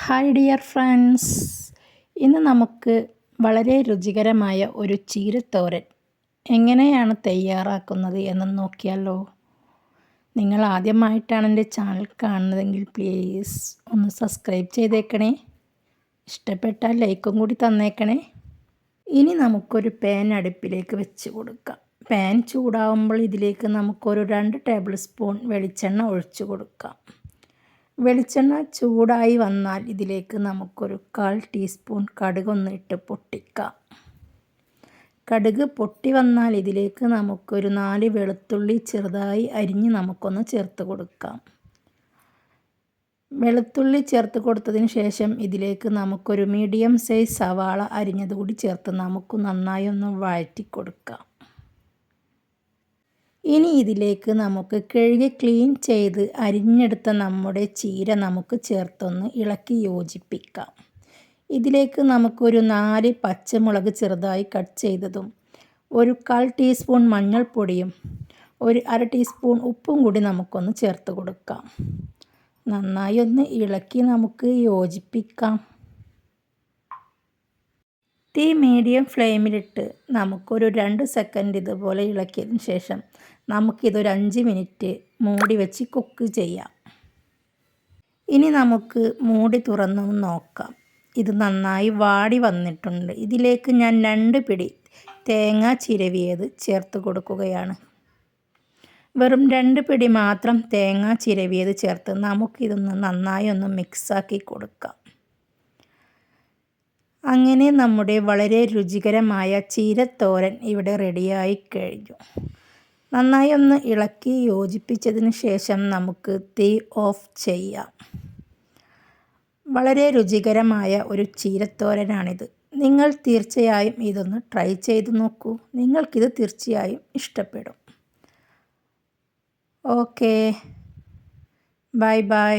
Hi dear friends, ഇന്ന് നമുക്ക് വളരെ രുചികരമായ ഒരു ചീരത്തോരൻ എങ്ങനെയാണ് തയ്യാറാക്കുന്നത് എന്ന് നോക്കിയാലോ. നിങ്ങൾ ആദ്യമായിട്ടാണ് എൻ്റെ ചാനൽ കാണുന്നതെങ്കിൽ പ്ലീസ് ഒന്ന് സബ്സ്ക്രൈബ് ചെയ്തേക്കണേ. ഇഷ്ടപ്പെട്ടാൽ ലൈക്കും കൂടി തന്നേക്കണേ. ഇനി നമുക്കൊരു പാൻ അടുപ്പിലേക്ക് വെച്ച് കൊടുക്കാം. പാൻ ചൂടാവുമ്പോൾ ഇതിലേക്ക് നമുക്കൊരു 2 ടേബിൾ സ്പൂൺ വെളിച്ചെണ്ണ ഒഴിച്ചു കൊടുക്കാം. വെളിച്ചെണ്ണ ചൂടായി വന്നാൽ ഇതിലേക്ക് നമുക്കൊരു 1/4 ടീസ്പൂൺ കടുകൊന്ന് ഇട്ട് പൊട്ടിക്കാം. കടുക് പൊട്ടി വന്നാൽ ഇതിലേക്ക് നമുക്കൊരു 4 വെളുത്തുള്ളി ചെറുതായി അരിഞ്ഞ് നമുക്കൊന്ന് ചേർത്ത് കൊടുക്കാം. വെളുത്തുള്ളി ചേർത്ത് കൊടുത്തതിന് ശേഷം ഇതിലേക്ക് നമുക്കൊരു മീഡിയം സൈസ് സവാള അരിഞ്ഞത് കൂടി ചേർത്ത് നമുക്ക് നന്നായി ഒന്ന് വഴറ്റി കൊടുക്കാം. ഇനി ഇതിലേക്ക് നമുക്ക് കഴുകി ക്ലീൻ ചെയ്ത് അരിഞ്ഞെടുത്ത നമ്മുടെ ചീര നമുക്ക് ചേർത്തൊന്ന് ഇളക്കി യോജിപ്പിക്കാം. ഇതിലേക്ക് നമുക്കൊരു 4 പച്ചമുളക് ചെറുതായി കട്ട് ചെയ്തതും, ഒരു 1/4 ടീസ്പൂൺ മഞ്ഞൾപ്പൊടിയും, ഒരു 1/2 ടീസ്പൂൺ ഉപ്പും കൂടി നമുക്കൊന്ന് ചേർത്ത് കൊടുക്കാം. നന്നായി ഒന്ന് ഇളക്കി നമുക്ക് യോജിപ്പിക്കാം. തീ മീഡിയം ഫ്ലെയിമിലിട്ട് നമുക്കൊരു 2 സെക്കൻഡ് ഇതുപോലെ ഇളക്കിയതിന് ശേഷം നമുക്കിതൊരു 5 മിനിറ്റ് മൂടി വെച്ച് കുക്ക് ചെയ്യാം. ഇനി നമുക്ക് മൂടി തുറന്ന് നോക്കാം. ഇത് നന്നായി വാടി വന്നിട്ടുണ്ട്. ഇതിലേക്ക് ഞാൻ 2 പിടി തേങ്ങ ചിരവിയത് ചേർത്ത് കൊടുക്കുകയാണ്. വെറും 2 പിടി മാത്രം തേങ്ങ ചിരവിയത് ചേർത്ത് നമുക്കിതൊന്ന് നന്നായി ഒന്ന് മിക്സാക്കി കൊടുക്കാം. അങ്ങനെ നമ്മുടെ വളരെ രുചികരമായ ചീരത്തോരൻ ഇവിടെ റെഡിയായി കഴിഞ്ഞു. നന്നായി ഒന്ന് ഇളക്കി യോജിപ്പിച്ചതിന് ശേഷം നമുക്ക് തീ ഓഫ് ചെയ്യാം. വളരെ രുചികരമായ ഒരു ചീരത്തോരനാണിത്. നിങ്ങൾ തീർച്ചയായും ഇതൊന്ന് ട്രൈ ചെയ്ത് നോക്കൂ. നിങ്ങൾക്കിത് തീർച്ചയായും ഇഷ്ടപ്പെടും. Okay, bye bye.